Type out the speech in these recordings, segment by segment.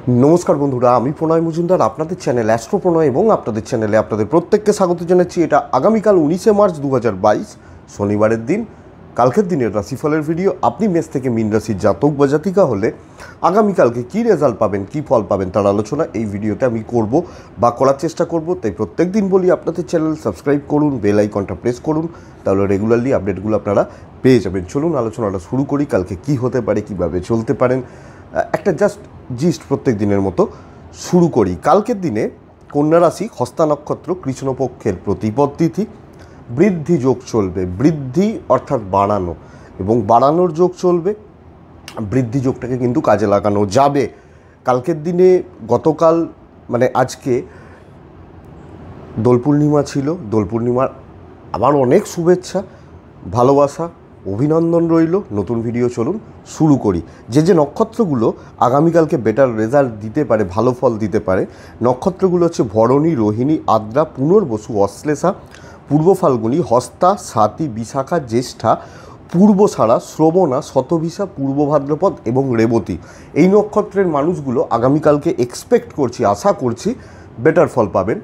नमस्कार बंधुरा आमी प्रणय मजुमदार आपनादेर चैनल एस्ट्रो प्रणय एवं आपनादेर चैनेले आपनादेर प्रत्येकके स्वागत जानाच्छि। एटा आगामीकाल 19 मार्च 2022 शनिवारेर दिन कालकेर दिनेर राशिफलेर भिडियो। आपनि मेष थेके मीन राशिर जातक बा जातिका होले आगामीकालके कि रेजाल्ट पाबेन कि फल पाबेन तार आलोचना এই ভিডিওতে আমি করব বা করার চেষ্টা করব। তাই প্রত্যেক দিন বলি আপনাদের চ্যানেল সাবস্ক্রাইব করুন, বেল আইকনটা প্রেস করুন, তাহলে রেগুলারলি আপডেটগুলো আপনারা পেয়ে যাবেন। চলুন আলোচনাটা শুরু করি। কালকে কি হতে পারে, কিভাবে চলতে পারেন, একটা জাস্ট জিস্ট প্রত্যেক দিনের মতো শুরু করি। কালকের দিনে কন্যা রাশি, হস্তা নক্ষত্র, কৃষ্ণপক্ষের প্রতিপদ তিথি, বৃদ্ধি যোগ চলবে। বৃদ্ধি অর্থাৎ বাড়ানো, এবং বাড়ানোর যোগ চলবে। বৃদ্ধি যোগটাকে কিন্তু কাজে লাগানো যাবে কালকের দিনে। গতকাল মানে আজকে দোল পূর্ণিমা ছিল। দোল পূর্ণিমার আবার অনেক শুভেচ্ছা, ভালোবাসা, অভিনন্দন রইল। নতুন ভিডিও চলুন শুরু করি। যে নক্ষত্রগুলো আগামীকালকে বেটার রেজাল্ট দিতে পারে, ভালো ফল দিতে পারে, নক্ষত্রগুলো হচ্ছে ভরণী, রোহিণী, আদ্রা, পুনর্বসু, অশ্লেষা, পূর্ব ফাল্গুনী, হস্তা, স্বাতি, বিশাখা, জ্যেষ্ঠা, পূর্বষাঢ়া, শ্রবণা, শতভিষা, পূর্ব ভাদ্রপদ এবং রেবতী। এই নক্ষত্রের মানুষগুলো আগামীকালকে এক্সপেক্ট করছি, আশা করছি বেটার ফল পাবেন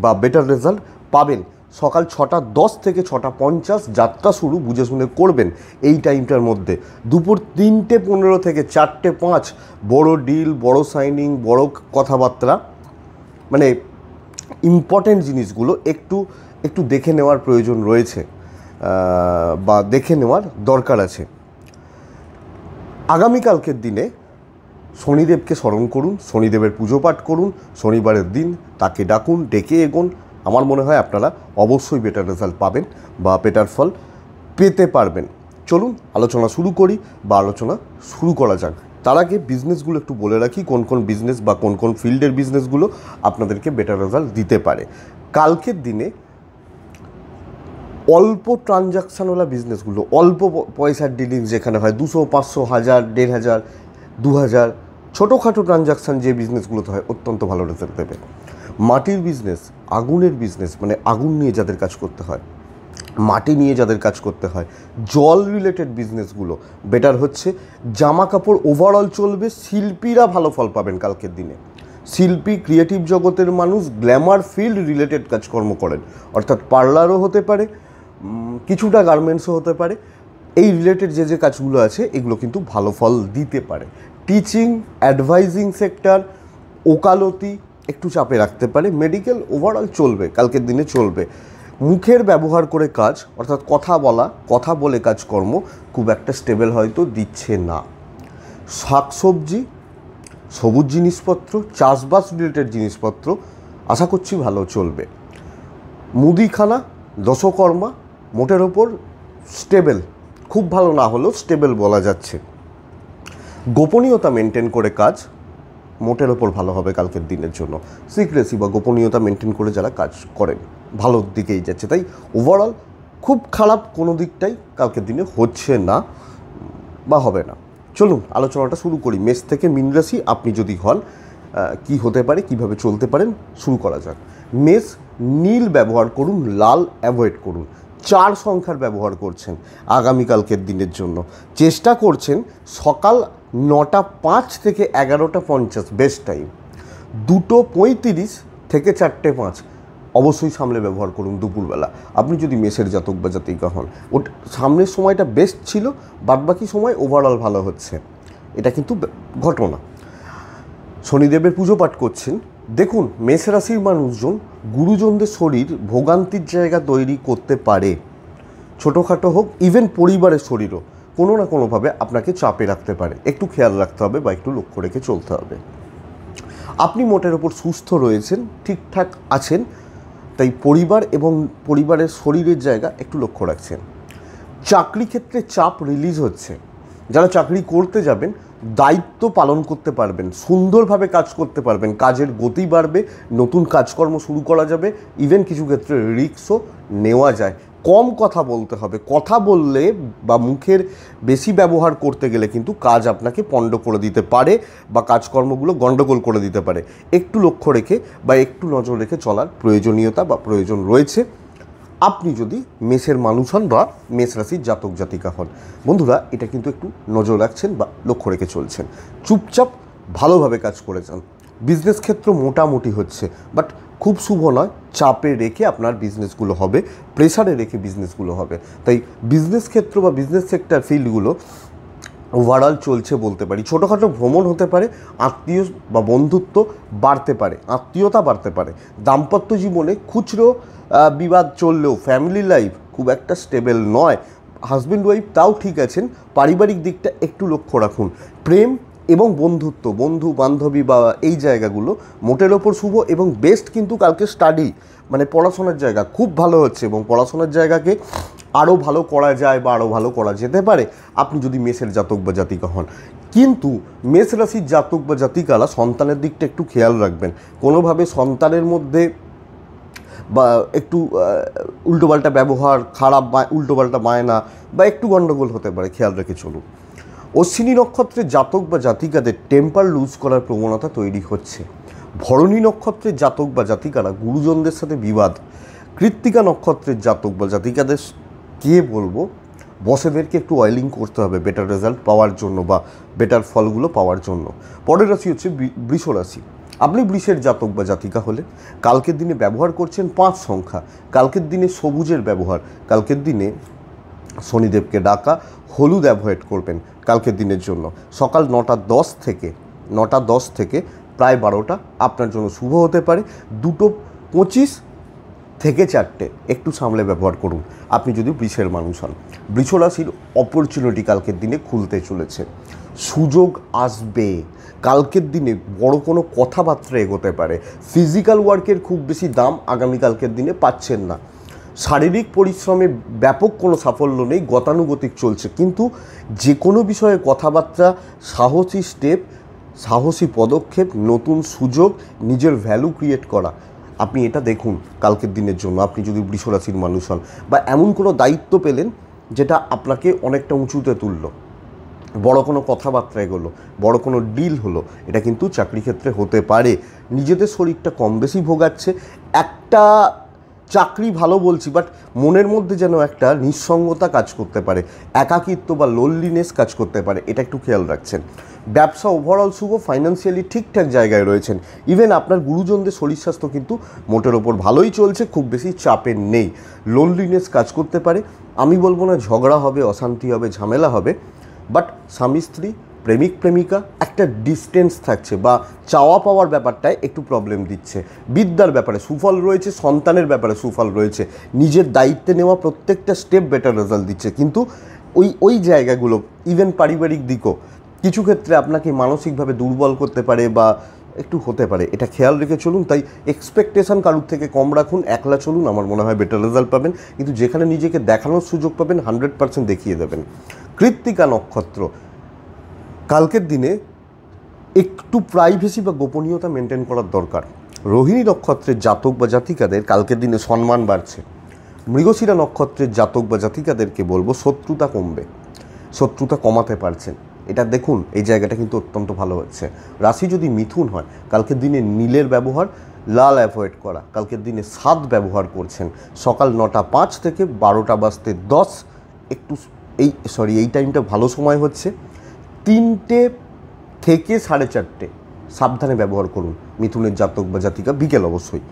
বা বেটার রেজাল্ট পাবেন। সকাল 6:10 থেকে 6:50 যাত্রা শুরু বুঝে শুনে করবেন। এই টাইমটার মধ্যে দুপুর 3:15 থেকে 4:05 বড় ডিল, বড় সাইনিং, বড় কথাবার্তা, মানে ইম্পর্টেন্ট জিনিসগুলো একটু দেখে নেওয়ার প্রয়োজন রয়েছে বা দেখে নেওয়ার দরকার আছে। আগামীকালকের দিনে শনিদেবকে স্মরণ করুন, শনিদেবের পুজো পাঠ করুন। শনিবারের দিন তাকে ডাকুন, ডেকে এগোন। আমার মনে হয় আপনারা অবশ্যই বেটার রেজাল্ট পাবেন বা বেটার ফল পেতে পারবেন। চলুন আলোচনা শুরু করি বা আলোচনা শুরু করা যাক। তার আগে বিজনেসগুলো একটু বলে রাখি, কোন কোন বিজনেস বা কোন কোন ফিল্ডের বিজনেসগুলো আপনাদেরকে বেটার রেজাল্ট দিতে পারে। কালকের দিনে অল্প ট্রানজাকশানওয়ালা বিজনেসগুলো, অল্প পয়সার ডিলিং যেখানে হয় 200, 500, 1000, 1500, 2000, ছোটোখাটো ট্রানজাকশান যে বিজনেসগুলোতে হয় অত্যন্ত ভালো রেজাল্ট দেবে। মাটির বিজনেস, আগুনের বিজনেস, মানে আগুন নিয়ে যাদের কাজ করতে হয়, মাটি নিয়ে যাদের কাজ করতে হয়, জল রিলেটেড বিজনেসগুলো বেটার হচ্ছে। জামা কাপড় ওভারঅল চলবে। শিল্পীরা ভালো ফল পাবেন কালকের দিনে। শিল্পী, ক্রিয়েটিভ জগতের মানুষ, গ্ল্যামার ফিল্ড রিলেটেড কাজকর্ম করেন, অর্থাৎ পার্লারও হতে পারে, কিছুটা গার্মেন্টসও হতে পারে। এই রিলেটেড যে কাজগুলো আছে এগুলো কিন্তু ভালো ফল দিতে পারে। টিচিং, অ্যাডভাইজিং সেক্টর, ওকালতি একটু চাপে রাখতে পারে। মেডিকেল ওভারঅল চলবে, কালকের দিনে চলবে। মুখের ব্যবহার করে কাজ, অর্থাৎ কথা বলে কাজকর্ম খুব একটা স্টেবল হয়তো দিচ্ছে না। শাকসবজি, সবুজ জিনিসপত্র, চাষবাস রিলেটেড জিনিসপত্র আশা করছি ভালো চলবে। মুদিখানা, দশকর্মা মোটের ওপর স্টেবল, খুব ভালো না হলেও স্টেবল বলা যাচ্ছে। গোপনীয়তা মেনটেন করে কাজ মোটের ওপর ভালো হবে কালকের দিনের জন্য। সিক্রেসি বা গোপনীয়তা মেনটেন করে যারা কাজ করেন ভালোর দিকেই যাচ্ছে। তাই ওভারঅল খুব খারাপ কোনো দিকটাই কালকের দিনে হচ্ছে না বা হবে না। চলুন আলোচনাটা শুরু করি। মেষ থেকে মীন রাশি আপনি যদি হন, কি হতে পারে, কিভাবে চলতে পারেন, শুরু করা যাক। মেষ, নীল ব্যবহার করুন, লাল অ্যাভয়েড করুন। 4 সংখ্যার ব্যবহার করছেন আগামীকালকের দিনের জন্য। চেষ্টা করছেন সকাল 9:05 থেকে 11:50 বেস্ট টাইম। 2:35 থেকে 4:05 অবশ্যই সামনে ব্যবহার করুন দুপুরবেলা। আপনি যদি মেষের জাতক বা জাতিকা হন, ওটা সামনের সময়টা বেস্ট ছিল, বাদবাকি সময় ওভারঅল ভালো হচ্ছে, এটা কিন্তু ঘটনা। শনিদেবের পুজো পাঠ করছেন। দেখুন, মেষ রাশির মানুষজন, গুরুজনদের শরীর ভোগান্তির জায়গা তৈরি করতে পারে, ছোটোখাটো হোক, ইভেন পরিবারের শরীরও কোনো না কোনোভাবে আপনাকে চাপে রাখতে পারে। একটু খেয়াল রাখতে হবে বা একটু লক্ষ্য রেখে চলতে হবে। আপনি মোটের ওপর সুস্থ রয়েছেন, ঠিকঠাক আছেন, তাই পরিবার এবং পরিবারের শরীরের জায়গা একটু লক্ষ্য রাখছেন। চাকরি ক্ষেত্রে চাপ রিলিজ হচ্ছে। যারা চাকরি করতে যাবেন দায়িত্ব পালন করতে পারবেন, সুন্দরভাবে কাজ করতে পারবেন, কাজের গতি বাড়বে, নতুন কাজকর্ম শুরু করা যাবে, ইভেন কিছু ক্ষেত্রে রিস্কও নেওয়া যায়। কম কথা বলতে হবে। কথা বললে বা মুখের বেশি ব্যবহার করতে গেলে কিন্তু কাজ আপনাকে পণ্ড করে দিতে পারে বা কাজকর্মগুলো গণ্ডগোল করে দিতে পারে। একটু লক্ষ্য রেখে বা একটু নজর রেখে চলার প্রয়োজনীয়তা বা প্রয়োজন রয়েছে আপনি যদি মেষের মানুষ হন বা মেষ রাশির জাতক জাতিকা হন। বন্ধুরা, এটা কিন্তু একটু নজর রাখছেন বা লক্ষ্য রেখে চলছেন। চুপচাপ ভালোভাবে কাজ করে যান। বিজনেস ক্ষেত্র মোটামুটি হচ্ছে, বাট খুব শুভ নয়। চাপে রেখে আপনার বিজনেসগুলো হবে, প্রেসারে রেখে বিজনেসগুলো হবে। তাই বিজনেস ক্ষেত্র বা বিজনেস সেক্টর ফিল্ডগুলো ওভারঅল চলছে বলতে পারি। ছোটোখাটো ভ্রমণ হতে পারে, আত্মীয় বা বন্ধুত্ব বাড়তে পারে, আত্মীয়তা বাড়তে পারে। দাম্পত্য জীবনে খুচরো বিবাদ চললেও ফ্যামিলি লাইফ খুব একটা স্টেবল নয়। হাজব্যান্ড ওয়াইফ তাও ঠিক আছেন, পারিবারিক দিকটা একটু লক্ষ্য রাখুন। প্রেম এবং বন্ধুত্ব, বন্ধু বান্ধবী বা এই জায়গাগুলো মোটের ওপর শুভ এবং বেস্ট। কিন্তু কালকে স্টাডি মানে পড়াশোনার জায়গা খুব ভালো হচ্ছে এবং পড়াশোনার জায়গাকে আরও ভালো করা যায় বা আরও ভালো করা যেতে পারে আপনি যদি মেষের জাতক বা জাতিকা হন। কিন্তু মেষ রাশির জাতক বা জাতিকারা সন্তানের দিকটা একটু খেয়াল রাখবেন। কোনোভাবে সন্তানের মধ্যে বা একটু উল্টোপাল্টা ব্যবহার, খারাপ উল্টোপাল্টা বায়না বা একটু গণ্ডগোল হতে পারে, খেয়াল রেখে চলুন। অশ্বিনী নক্ষত্রের জাতক বা জাতিকাদের টেম্পার লুজ করার প্রবণতা তৈরি হচ্ছে। ভরণী নক্ষত্রের জাতক বা জাতিকারা গুরুজনদের সাথে বিবাদ। কৃত্তিকা নক্ষত্রের জাতক বা জাতিকাদের কে বলবো, বসেদেরকে একটু অয়েলিং করতে হবে বেটার রেজাল্ট পাওয়ার জন্য বা বেটার ফলগুলো পাওয়ার জন্য। পরের রাশি হচ্ছে বৃষ রাশি। আপনি বৃষের জাতক বা জাতিকা হলে কালকের দিনে ব্যবহার করছেন 5 সংখ্যা। কালকের দিনে সবুজের ব্যবহার, কালকের দিনে শনিদেবকে ডাকা, হলুদ অ্যাভয়েড করবেন কালকের দিনের জন্য। সকাল 9টা 10 থেকে প্রায় 12টা আপনার জন্য শুভ হতে পারে। 2:25 থেকে 4টে একটু সামলে ব্যবহার করুন আপনি যদি বৃষের মানুষ হন। বৃষ রাশির অপরচুনিটি কালকের দিনে খুলতে চলেছে, সুযোগ আসবে। কালকের দিনে বড় কোনো কথাবার্তা এগোতে পারে। ফিজিক্যাল ওয়ার্কের খুব বেশি দাম আগামীকালকের দিনে পাচ্ছেন না। শারীরিক পরিশ্রমে ব্যাপক কোনো সাফল্য নেই, গতানুগতিক চলছে। কিন্তু যে কোনো বিষয়ে কথাবার্তা, সাহসী স্টেপ, সাহসী পদক্ষেপ, নতুন সুযোগ, নিজের ভ্যালু ক্রিয়েট করা, আপনি এটা দেখুন কালকের দিনের জন্য। আপনি যদি বৃষ রাশির মানুষ হন বা এমন কোনো দায়িত্ব পেলেন যেটা আপনাকে অনেকটা উঁচুতে তুললো, বড় কোনো কথাবার্তা এগোলো, বড় কোনো ডিল হলো, এটা কিন্তু চাকরি ক্ষেত্রে হতে পারে। নিজেদের শরীরটা কম বেশি ভোগাচ্ছে, একটা চাকরি ভালো বলছি, বাট মনের মধ্যে যেন একটা নিঃসঙ্গতা কাজ করতে পারে, একাকিত্ব বা লোনলিনেস কাজ করতে পারে, এটা একটু খেয়াল রাখছেন। ব্যবসা ওভারঅল শুভ, ফাইন্যান্সিয়ালি ঠিকঠাক জায়গায় রয়েছেন। ইভেন আপনার গুরুজনদের শরীর স্বাস্থ্য কিন্তু মোটের ওপর ভালোই চলছে, খুব বেশি চাপের নেই। লোনলিনেস কাজ করতে পারে, আমি বলবো না ঝগড়া হবে, অশান্তি হবে, ঝামেলা হবে, বাট স্বামী স্ত্রী, প্রেমিক প্রেমিকা একটা ডিস্টেন্স থাকছে বা চাওয়া পাওয়ার ব্যাপারটায় একটু প্রবলেম দিচ্ছে। বিদ্যার ব্যাপারে সুফল রয়েছে, সন্তানের ব্যাপারে সুফল রয়েছে, নিজের দায়িত্বে নেওয়া প্রত্যেকটা স্টেপ বেটার রেজাল্ট দিচ্ছে। কিন্তু ওই জায়গাগুলো ইভেন পারিবারিক দিকও কিছু ক্ষেত্রে আপনাকে মানসিকভাবে দুর্বল করতে পারে বা একটু হতে পারে, এটা খেয়াল রেখে চলুন। তাই এক্সপেকটেশন কারুর থেকে কম রাখুন, একলা চলুন, আমার মনে হয় বেটার রেজাল্ট পাবেন। কিন্তু যেখানে নিজেকে দেখানোর সুযোগ পাবেন 100% দেখিয়ে দেবেন। কৃত্তিকা নক্ষত্র কালকের দিনে একটু প্রাইভেসি বা গোপনীয়তা মেনটেন করার দরকার। রোহিণী নক্ষত্রের জাতক বা জাতিকাদের কালকের দিনে সম্মান বাড়ছে। মৃগশিরা নক্ষত্রের জাতক বা জাতিকাদেরকে বলবো শত্রুতা কমবে, শত্রুতা কমাতে পারছেন, এটা দেখুন। এই জায়গাটা কিন্তু অত্যন্ত ভালো হচ্ছে। রাশি যদি মিথুন হয়, কালকের দিনে নীলের ব্যবহার, লাল অ্যাভয়েড করা। কালকের দিনে 7 ব্যবহার করছেন। সকাল 9টা 5 থেকে 12টা 10 একটু এই টাইমটা ভালো সময় হচ্ছে। 3টে থেকে 4:30 সাবধানে ব্যবহার করুন মিথুনের জাতক বা জাতিকা, বিকেল অবশ্যই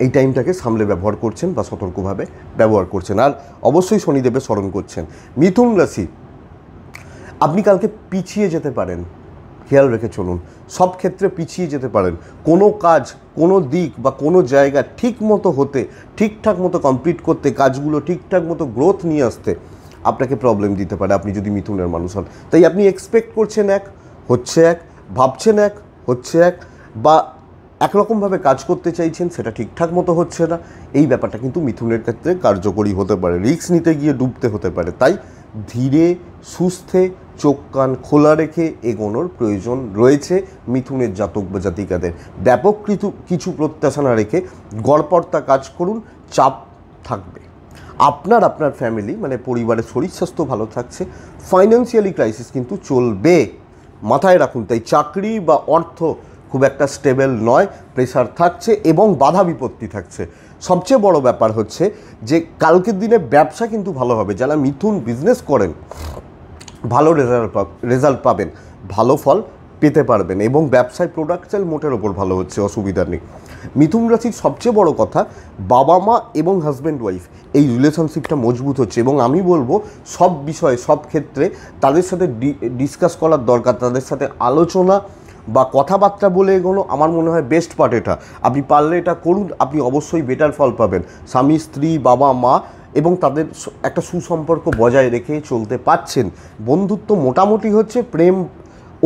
এই টাইমটাকে সামলে ব্যবহার করছেন বা সতর্কভাবে ব্যবহার করছেন। আর অবশ্যই শনিদেবের স্মরণ করছেন। মিথুন রাশি, আপনি কালকে পিছিয়ে যেতে পারেন, খেয়াল রেখে চলুন। সব ক্ষেত্রে পিছিয়ে যেতে পারেন। কোনো কাজ, কোনো দিক বা কোনো জায়গা ঠিক মতো হতে, ঠিকঠাক মতো কমপ্লিট করতে, কাজগুলো ঠিকঠাক মতো গ্রোথ নিয়ে আসতে আপনাকে প্রবলেম দিতে পারে আপনি যদি মিথুনের মানুষ হন। তাই আপনি এক্সপেক্ট করছেন এক, হচ্ছে এক, ভাবছেন এক, হচ্ছে এক, বা একরকমভাবে কাজ করতে চাইছেন, সেটা ঠিকঠাক মতো হচ্ছে না। এই ব্যাপারটা কিন্তু মিথুনের ক্ষেত্রে কার্যকরী হতে পারে, রিস্ক নিতে গিয়ে ডুবতে হতে পারে। তাই ধীরে সুস্থে চোখ কান খোলা রেখে এগোনোর প্রয়োজন রয়েছে মিথুনের জাতক বা জাতিকাদের। ব্যাপক কিছু প্রত্যাশা না রেখে গড়পড়তা কাজ করুন, চাপ থাকবে। আপনার ফ্যামিলি মানে পরিবারের শরীর স্বাস্থ্য ভালো থাকছে। ফাইন্যান্সিয়ালি ক্রাইসিস কিন্তু চলবে, মাথায় রাখুন। তাই চাকরি বা অর্থ খুব একটা স্টেবল নয়, প্রেশার থাকছে এবং বাধা বিপত্তি থাকছে। সবচেয়ে বড় ব্যাপার হচ্ছে যে কালকের দিনে ব্যবসা কিন্তু ভালো হবে। যারা মিথুন বিজনেস করেন ভালো রেজাল্ট পাবেন, ভালো ফল পেতে পারবেন এবং ব্যবসায় প্রোডাক্ট সেল মোটের ওপর ভালো হচ্ছে, অসুবিধা নেই। মিথুন রাশির সবচেয়ে বড় কথা, বাবা মা এবং হাজব্যান্ড ওয়াইফ এই রিলেশনশিপটা মজবুত হচ্ছে এবং আমি বলবো সব বিষয়ে সব ক্ষেত্রে তাদের সাথে ডিসকাস করার দরকার, তাদের সাথে আলোচনা বা কথাবার্তা বলে এগোনো আমার মনে হয় বেস্ট পার্ট। এটা আপনি পারলে এটা করুন, আপনি অবশ্যই বেটার ফল পাবেন। স্বামী স্ত্রী বাবা মা এবং তাদের একটা সুসম্পর্ক বজায় রেখে চলতে পারছেন। বন্ধুত্ব মোটামুটি হচ্ছে, প্রেম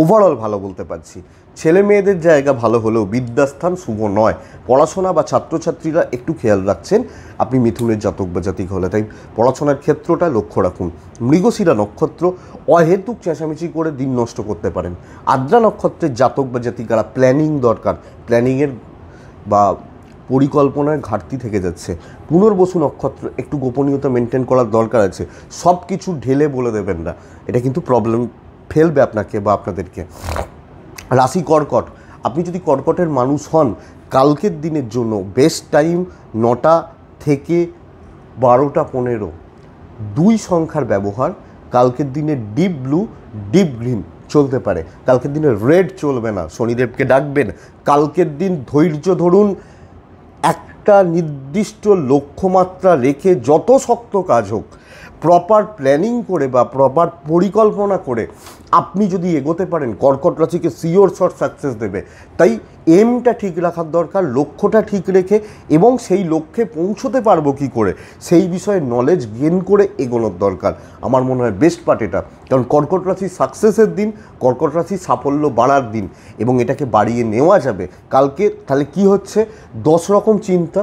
ওভারঅল ভালো বলতে পারছি। ছেলে মেয়েদের জায়গা ভালো হলেও বিদ্যাস্থান শুভ নয়। পড়াশোনা বা ছাত্রছাত্রীরা একটু খেয়াল রাখছেন আপনি মিথুনের জাতক বা জাতিক হলে, তাই পড়াশোনার ক্ষেত্রটা লক্ষ্য রাখুন। মৃগশিরা নক্ষত্র, অহেতুক চেঁচামেচি করে দিন নষ্ট করতে পারেন। আদ্রা নক্ষত্রের জাতক বা জাতিকারা প্ল্যানিং দরকার, প্ল্যানিংয়ের বা পরিকল্পনার ঘাটতি থেকে যাচ্ছে। পুনর্বসু নক্ষত্র, একটু গোপনীয়তা মেনটেন করার দরকার আছে। সব কিছু ঢেলে বলে দেবেন না, এটা কিন্তু প্রবলেম ফেলবে আপনাকে বা আপনাদেরকে। রাশি কর্কট, আপনি যদি কর্কটের মানুষ হন, কালকের দিনের জন্য বেস্ট টাইম 9টা থেকে 12টা 15, 2 সংখ্যার ব্যবহার। কালকের দিনে ডিপ ব্লু ডিপ গ্রিন চলতে পারে, কালকের দিনে রেড চলবে না। শনিদেবকে ডাকবেন, কালকের দিন ধৈর্য ধরুন, একটা নির্দিষ্ট লক্ষ্যমাত্রা রেখে যত শক্ত কাজ হোক প্রপার প্ল্যানিং করে বা প্রপার পরিকল্পনা করে আপনি যদি এগোতে পারেন, কর্কট রাশিকে সিওর শর্ট সাকসেস দেবে। তাই এমটা ঠিক রাখার দরকার, লক্ষ্যটা ঠিক রেখে, এবং সেই লক্ষ্যে পৌঁছতে পারবো কী করে সেই বিষয়ে নলেজ গেইন করে এগোনোর দরকার। আমার মনে হয় বেস্ট পার্ট এটা, কারণ কর্কট রাশি সাকসেসের দিন, কর্কট রাশি সাফল্য বাড়ার দিন এবং এটাকে বাড়িয়ে নেওয়া যাবে কালকে। তাহলে কি হচ্ছে, 10 রকম চিন্তা,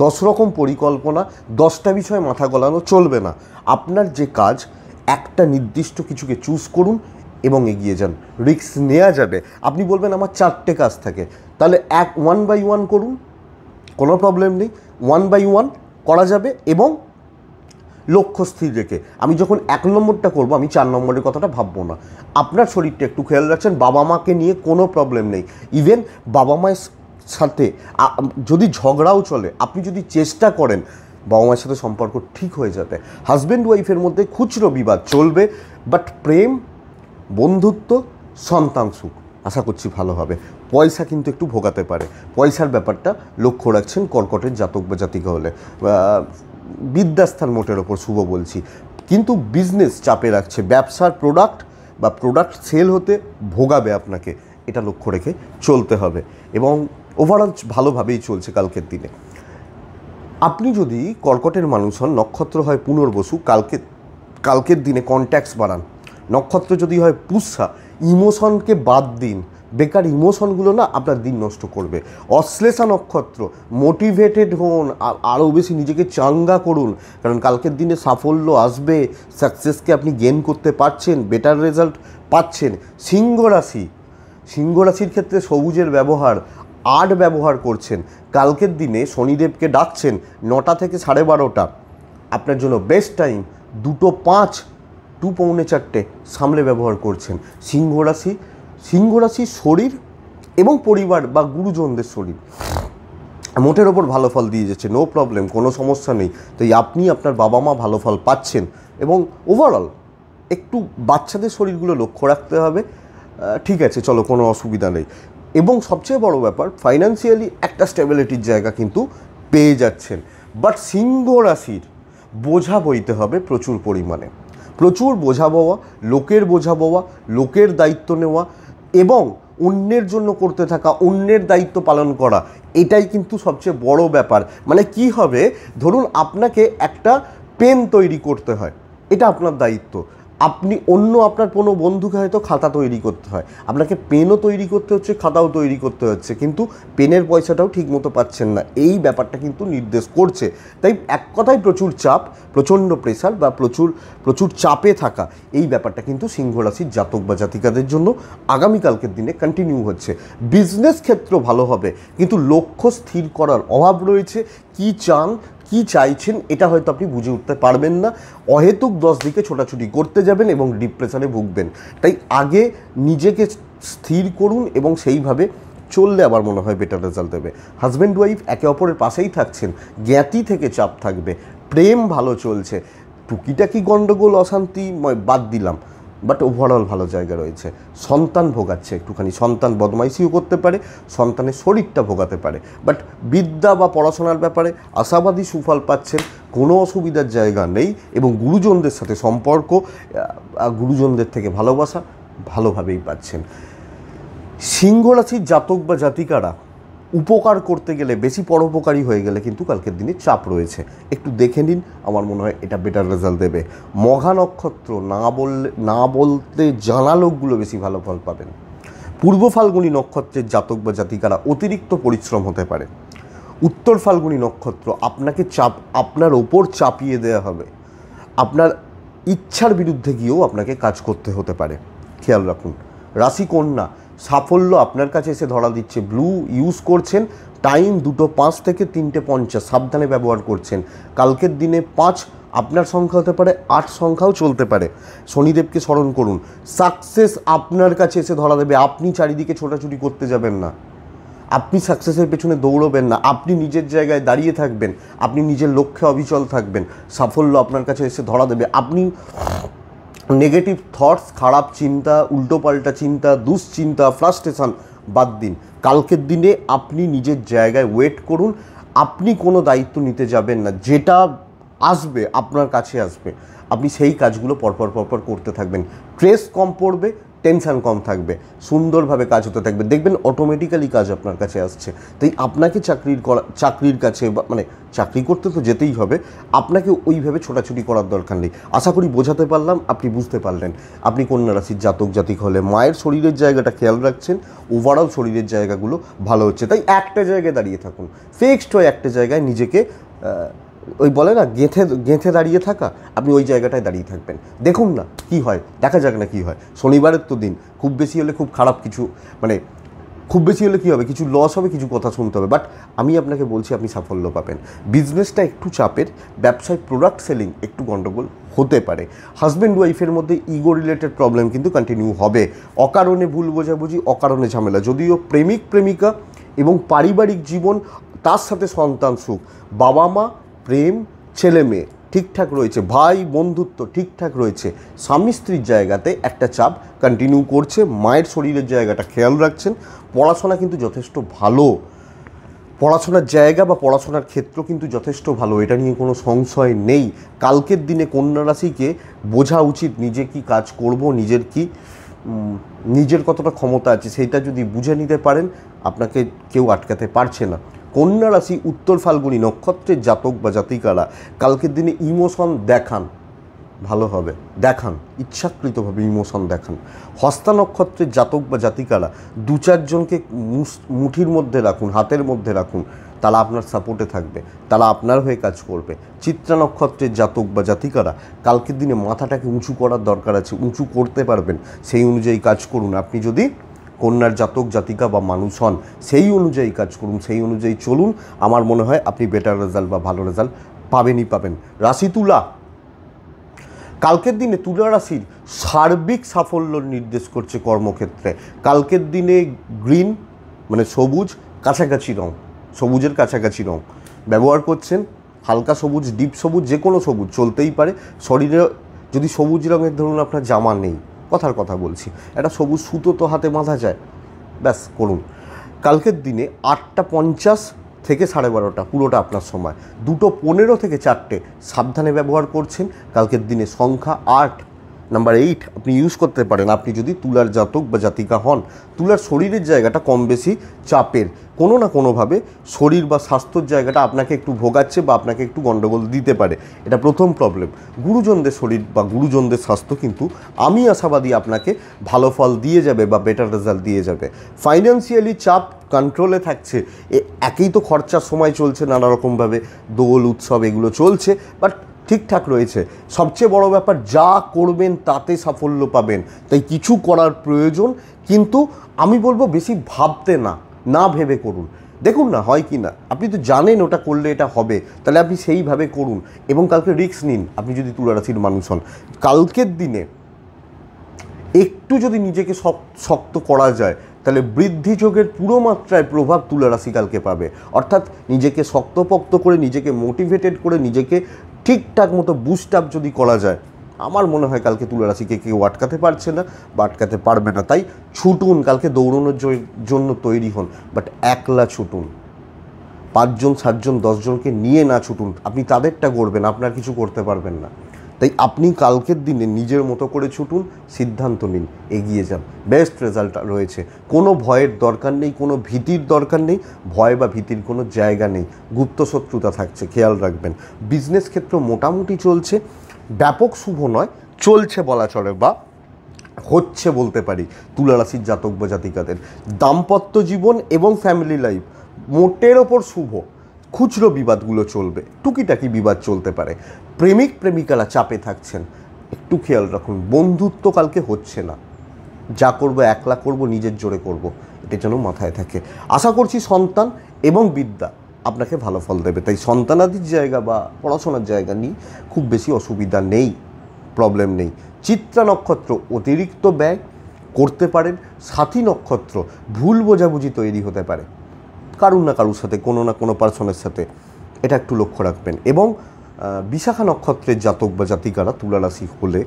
10 রকম পরিকল্পনা, 10টা বিষয়ে মাথা গলানো চলবে না। আপনার যে কাজ, একটা নির্দিষ্ট কিছুকে চুজ করুন এবং এগিয়ে যান, রিস্ক নেওয়া যাবে। আপনি বলবেন আমার 4টে কাজ থাকে, তাহলে 1 বাই 1 করুন, কোনো প্রবলেম নেই, 1 বাই 1 করা যাবে এবং লক্ষ্য স্থির রেখে। আমি যখন 1 নম্বরটা করবো, আমি 4 নম্বরের কথাটা ভাববো না। আপনার শরীরটা একটু খেয়াল রাখছেন, বাবা মাকে নিয়ে কোনো প্রবলেম নেই। ইভেন বাবা মায়ের সাথে যদি ঝগড়াও চলে, আপনি যদি চেষ্টা করেন, বাবা মায়ের সাথে সম্পর্ক ঠিক হয়ে যাবে। হাজব্যান্ড ওয়াইফের মধ্যে খুচরো বিবাদ চলবে, বাট প্রেম, বন্ধুত্ব, সন্তান সুখ আশা করছি ভালো হবে। পয়সা কিন্তু একটু ভোগাতে পারে, পয়সার ব্যাপারটা লক্ষ্য রাখছেন কর্কটের জাতক বা জাতিকা হলে। বিদ্যাস্থান মোটের ওপর শুভ বলছি, কিন্তু বিজনেস চাপে রাখছে, ব্যবসার প্রোডাক্ট বা প্রোডাক্ট সেল হতে ভোগাবে আপনাকে, এটা লক্ষ্য রেখে চলতে হবে এবং ওভারঅল ভালোভাবেই চলছে কালকের দিনে। আপনি যদি কর্কটের মানুষ হন, নক্ষত্র হয় পুনর্বসু, কালকের দিনে কন্ট্যাক্টস বাড়ান। নক্ষত্র যদি হয় পুষ্যা, ইমোশনকে বাদ দিন, বেকার ইমোশনগুলো না আপনার দিন নষ্ট করবে। অশ্লেষা নক্ষত্র, মোটিভেটেড হন, আরও বেশি নিজেকে চাঙ্গা করুন, কারণ কালকের দিনে সাফল্য আসবে, সাকসেসকে আপনি গেইন করতে পারছেন, বেটার রেজাল্ট পাচ্ছেন। সিংহ রাশি, সিংহ রাশির ক্ষেত্রে সবুজের ব্যবহার, 8 ব্যবহার করছেন। কালকের দিনে শনিদেবকে ডাকছেন, 9টা থেকে 12:30 আপনার জন্য বেস্ট টাইম। 2:05, 2:45 সামলে ব্যবহার করছেন। সিংহ রাশি শরীর এবং পরিবার বা গুরুজনদের শরীর মোটের ওপর ভালো ফল দিয়ে যাচ্ছে, নো প্রবলেম, কোনো সমস্যা নেই। তাই আপনি আপনার বাবা মা ভালো ফল পাচ্ছেন এবং ওভারঅল একটু বাচ্চাদের শরীরগুলো লক্ষ্য রাখতে হবে। ঠিক আছে, চলো, কোনো অসুবিধা নেই। এবং সবচেয়ে বড় ব্যাপার, ফাইন্যান্সিয়ালি একটা স্টেবিলিটির জায়গা কিন্তু পেয়ে যাচ্ছেন। বাট সিংহ রাশির বোঝা বইতে হবে প্রচুর পরিমাণে, প্রচুর বোঝা বওয়া, লোকের বোঝা বওয়া, লোকের দায়িত্ব নেওয়া এবং অন্যের জন্য করতে থাকা, অন্যের দায়িত্ব পালন করা, এটাই কিন্তু সবচেয়ে বড় ব্যাপার। মানে কি হবে, ধরুন আপনাকে একটা পেন তৈরি করতে হয়, এটা আপনার দায়িত্ব। আপনি আপনার কোনো বন্ধুকে হয়তো খাতা তৈরি করতে হয়, আপনাকে পেনও তৈরি করতে হচ্ছে, খাতাও তৈরি করতে হচ্ছে, কিন্তু পেনের পয়সাটাও ঠিকমতো পাচ্ছেন না, এই ব্যাপারটা কিন্তু নির্দেশ করছে। তাই এক কথায় প্রচুর চাপ, প্রচণ্ড প্রেশার বা প্রচুর চাপে থাকা, এই ব্যাপারটা কিন্তু সিংহ রাশির জাতক বা জাতিকাদের জন্য আগামীকালকের দিনে কন্টিনিউ হচ্ছে। বিজনেস ক্ষেত্র ভালো হবে, কিন্তু লক্ষ্য স্থির করার অভাব রয়েছে। কি চান, কি চাইছেন, এটা হয়তো আপনি বুঝে উঠতে পারবেন না। অহেতুক 10 দিকে ছোটাছুটি করতে যাবেন এবং ডিপ্রেশনে ভুগবেন। তাই আগে নিজেকে স্থির করুন এবং সেইভাবে চললে আমার মনে হয় বেটার রেজাল্ট দেবে। হাজব্যান্ড ওয়াইফ একে অপরের পাশেই থাকছেন, জ্ঞাতি থেকে চাপ থাকবে, প্রেম ভালো চলছে, টুকিটাকি গণ্ডগোল অশান্তি বাদ দিলাম, বাট ওভারঅল ভালো জায়গা রয়েছে। সন্তান ভোগাচ্ছে একটুখানি, সন্তান বদমাইশিও করতে পারে, সন্তানের শরীরটা ভোগাতে পারে, বাট বিদ্যা বা পড়াশোনার ব্যাপারে আশাবাদী সুফল পাচ্ছেন, কোনো অসুবিধার জায়গা নেই। এবং গুরুজনদের সাথে সম্পর্ক, গুরুজনদের থেকে ভালোবাসা ভালোভাবেই পাচ্ছেন। সিংহ রাশির জাতক বা জাতিকারা উপকার করতে গেলে, বেশি পরোপকারী হয়ে গেলে কিন্তু কালকের দিনে চাপ রয়েছে, একটু দেখে নিন, আমার মনে হয় এটা বেটার রেজাল্ট দেবে। মঘা নক্ষত্র না বলতে জানা লোকগুলো বেশি ভালো ফল পাবেন। পূর্ব ফাল্গুনী নক্ষত্রের জাতক বা জাতিকারা অতিরিক্ত পরিশ্রম হতে পারে। উত্তর ফাল্গুনী নক্ষত্র আপনাকে আপনার ওপর চাপিয়ে দেওয়া হবে, আপনার ইচ্ছার বিরুদ্ধে গিয়েও আপনাকে কাজ করতে হতে পারে, খেয়াল রাখুন। রাশি কন্যা, সাফল্য আপনার কাছে এসে ধরা দিচ্ছে। ব্লু ইউজ করছেন, টাইম 2:05 থেকে 3:50, সাবধানে ব্যবহার করছেন। কালকের দিনে 5 আপনার সংখ্যা হতে পারে, 8 সংখ্যাও চলতে পারে। শনিদেবকে স্মরণ করুন। সাকসেস আপনার কাছে এসে ধরা দেবে, আপনি চারিদিকে ছোটাছুটি করতে যাবেন না, আপনি সাকসেসের পেছনে দৌড়বেন না, আপনি নিজের জায়গায় দাঁড়িয়ে থাকবেন, আপনি নিজের লক্ষ্যে অবিচল থাকবেন। সাফল্য আপনার কাছে এসে ধরা দেবে। আপনি নেগেটিভ থটস, খারাপ চিন্তা, উল্টোপাল্টা চিন্তা, দুশ্চিন্তা, ফ্রাস্ট্রেশন বাদ দিন। কালকের দিনে আপনি নিজের জায়গায় ওয়েট করুন, আপনি কোনো দায়িত্ব নিতে যাবেন না, যেটা আসবে আপনার কাছে আসবে, আপনি সেই কাজগুলো পরপর করতে থাকবেন। স্ট্রেস কম পড়বে, টেনশান কম থাকবে, সুন্দরভাবে কাজ হতে থাকবে, দেখবেন অটোমেটিক্যালি কাজ আপনার কাছে আসছে। তাই আপনাকে চাকরির কাছে মানে চাকরি করতে তো যেতেই হবে, আপনাকে ওইভাবে ছোটাছুটি করার দরকার নেই। আশা করি বোঝাতে পারলাম, আপনি বুঝতে পারলেন। আপনি কন্যা রাশির জাতক জাতিক হলে মায়ের শরীরের জায়গাটা খেয়াল রাখছেন, ওভারঅল শরীরের জায়গাগুলো ভালো হচ্ছে। তাই একটা জায়গায় দাঁড়িয়ে থাকুন, ফিক্সড হয়ে একটা জায়গায় নিজেকে ওই বলে না গেঁথে দাঁড়িয়ে থাকা, আপনি ওই জায়গাটায় দাঁড়িয়ে থাকবেন। দেখুন না কি হয়, দেখা যাক না কি হয়। শনিবারের তো দিন, খুব বেশি হলে খুব খারাপ কিছু, মানে খুব বেশি হলে কী হবে, কিছু লস হবে, কিছু কথা শুনতে হবে, বাট আমি আপনাকে বলছি আপনি সাফল্য পাবেন। বিজনেসটা একটু চাপের, ব্যবসায় প্রোডাক্ট সেলিং একটু গণ্ডগোল হতে পারে। হাজব্যান্ড ওয়াইফের মধ্যে ইগো রিলেটেড প্রবলেম কিন্তু কন্টিনিউ হবে। অকারণে ভুল বোঝাবুঝি, অকারণে ঝামেলা। যদিও প্রেমিক প্রেমিকা এবং পারিবারিক জীবন, তার সাথে সন্তান সুখ, বাবা মা, প্রেম, ছেলে মেয়ে ঠিকঠাক রয়েছে, ভাই বন্ধুত্ব ঠিকঠাক রয়েছে। স্বামী স্ত্রীর জায়গাতে একটা চাপ কন্টিনিউ করছে, মায়ের শরীরের জায়গাটা খেয়াল রাখছেন। পড়াশোনা কিন্তু যথেষ্ট ভালো, পড়াশোনার জায়গা বা পড়াশোনার ক্ষেত্র কিন্তু যথেষ্ট ভালো, এটা নিয়ে কোনো সংশয় নেই। কালকের দিনে কন্যা রাশিকে বোঝা উচিত নিজে কি কাজ করব, নিজের কতটা ক্ষমতা আছে সেইটা যদি বুঝে নিতে পারেন, আপনাকে কেউ আটকাতে পারছে না। কন্যা রাশি উত্তর ফাল্গুনী নক্ষত্রের জাতক বা জাতিকারা কালকের দিনে ইমোশন দেখান, ভালো হবে, দেখান, ইচ্ছাকৃতভাবে ইমোশন দেখান। হস্তা নক্ষত্রের জাতক বা জাতিকারা 2-4 জনকে মুঠির মধ্যে রাখুন, হাতের মধ্যে রাখুন, তারা আপনার সাপোর্টে থাকবে, তারা আপনার হয়ে কাজ করবে। চিত্রা নক্ষত্রের জাতক বা জাতিকারা কালকের দিনে মাথাটাকে উঁচু করার দরকার আছে, উঁচু করতে পারবেন, সেই অনুযায়ী কাজ করুন। আপনি যদি কন্যার জাতক জাতিকা বা মানুষ হন, সেই অনুযায়ী কাজ করুন, সেই অনুযায়ী চলুন, আমার মনে হয় আপনি বেটার রেজাল্ট বা ভালো রেজাল্ট পাবেনই পাবেন। রাশি তুলা, কালকের দিনে তুলা রাশির সার্বিক সাফল্য নির্দেশ করছে কর্মক্ষেত্রে। কালকের দিনে গ্রিন মানে সবুজ, কাছাকাছি রং, সবুজের কাছাকাছি রং ব্যবহার করছেন। হালকা সবুজ, ডিপ সবুজ, যে কোনো সবুজ চলতেই পারে। শরীরে যদি সবুজ রঙের ধরুন আপনার জামা নেই, কথার কথা বলছি, একটা সবুজ সুতো তো হাতে বাঁধা যায়, ব্যাস করুন। কালকের দিনে 8:50 থেকে 12:30 পুরোটা আপনার সময়। 2:15 থেকে 4টে সাবধানে ব্যবহার করছেন। কালকের দিনে সংখ্যা 8, নাম্বার 8 আপনি ইউজ করতে পারেন আপনি যদি তুলার জাতক বা জাতিকা হন। তুলার শরীরের জায়গাটা কম বেশি চাপের, কোনো না কোনোভাবে শরীর বা স্বাস্থ্যর জায়গাটা আপনাকে একটু ভোগাচ্ছে বা আপনাকে একটু গণ্ডগোল দিতে পারে, এটা প্রথম প্রবলেম। গুরুজনদের শরীর বা গুরুজনদের স্বাস্থ্য কিন্তু আমি আশাবাদী আপনাকে ভালো ফল দিয়ে যাবে বা বেটার রেজাল্ট দিয়ে যাবে। ফাইন্যান্সিয়ালি চাপ কন্ট্রোলে থাকছে, একেই তো খরচার সময় চলছে, নানা রকমভাবে দোল উৎসব এগুলো চলছে, বাট ঠিকঠাক রয়েছে। সবচেয়ে বড় ব্যাপার, যা করবেন তাতে সাফল্য পাবেন, তাই কিছু করার প্রয়োজন, কিন্তু আমি বলবো বেশি ভাবতে না ভেবে করুন। দেখুন না হয় কি না, আপনি তো জানেন ওটা করলে এটা হবে, তাহলে আপনি সেইভাবে করুন এবং কালকে রিস্ক নিন। আপনি যদি তুলা রাশির মানুষ হন, কালকের দিনে একটু যদি নিজেকে শক্ত করা যায়, তাহলে বৃদ্ধি যোগের পুরো মাত্রায় প্রভাব তুলা রাশি কালকে পাবে। অর্থাৎ নিজেকে শক্তপোক্ত করে, নিজেকে মোটিভেটেড করে, নিজেকে ঠিকঠাক মতো বুস্ট আপ যদি করা যায়, আমার মনে হয় কালকে তুলা রাশিকে কেউ আটকাতে পারছে না বা আটকাতে পারবে না। তাই ছুটুন, কালকে দৌড়ানোর জন্য তৈরি হন, বাট একলা ছুটুন। 5 জন 7 জন 10 জনকে নিয়ে না ছুটুন। আপনি তাদেরটা করবেন, আপনার কিছু করতে পারবেন না। তাই আপনি কালকের দিনে নিজের মতো করে ছুটুন, সিদ্ধান্ত নিন, এগিয়ে যান, বেস্ট রেজাল্ট রয়েছে। কোনো ভয়ের দরকার নেই, কোনো ভীতির দরকার নেই, ভয় বা ভীতির কোনো জায়গা নেই। গুপ্ত শত্রুতা থাকছে, খেয়াল রাখবেন। বিজনেস ক্ষেত্র মোটামুটি চলছে, ব্যাপক শুভ নয়, চলছে বলা চলে বা হচ্ছে বলতে পারি তুলা রাশির জাতক বা জাতিকাদের। দাম্পত্য জীবন এবং ফ্যামিলি লাইফ মোটের ওপর শুভ। খুচরো বিবাদগুলো চলবে, টুকিটাকি বিবাদ চলতে পারে। প্রেমিক প্রেমিকারা চাপে থাকছেন, একটু খেয়াল রাখুন। বন্ধুত্ব কালকে হচ্ছে না, যা করবো একলা করব, নিজের জোরে করব, এটা যেন মাথায় থাকে। আশা করছি সন্তান এবং বিদ্যা আপনাকে ভালো ফল দেবে। তাই সন্তানাদির জায়গা বা পড়াশোনার জায়গা নিয়ে খুব বেশি অসুবিধা নেই, প্রবলেম নেই। চিত্রা নক্ষত্র অতিরিক্ত ব্যয় করতে পারেন। সাথী নক্ষত্র ভুল বোঝাবুঝি তৈরি হতে পারে কারুর না কারুর সাথে, কোনো না কোনো পার্সনের সাথে, এটা একটু লক্ষ্য রাখবেন। এবং বিশাখা নক্ষত্রের জাতক বা জাতিকারা তুলা রাশি হলে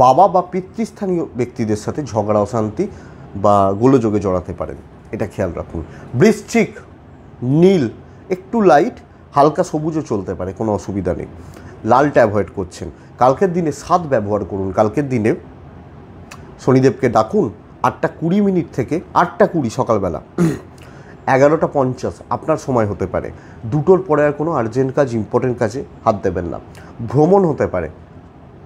বাবা বা পিতৃস্থানীয় ব্যক্তিদের সাথে ঝগড়া অশান্তি বা গোলযোগে জড়াতে পারেন, এটা খেয়াল রাখুন। বৃশ্চিক নীল একটু লাইট, হালকা সবুজও চলতে পারে, কোনো অসুবিধা নেই। লালটা অ্যাভয়েড করছেন। কালকের দিনে 7 ব্যবহার করুন। কালকের দিনে শনিদেবকে ডাকুন 8:20 থেকে 8:20 সকালবেলা, 11:50 আপনার সময় হতে পারে। 2টোর পরে আর কোনো আর্জেন্ট কাজ, ইম্পর্টেন্ট কাজে হাত দেবেন না। ভ্রমণ হতে পারে,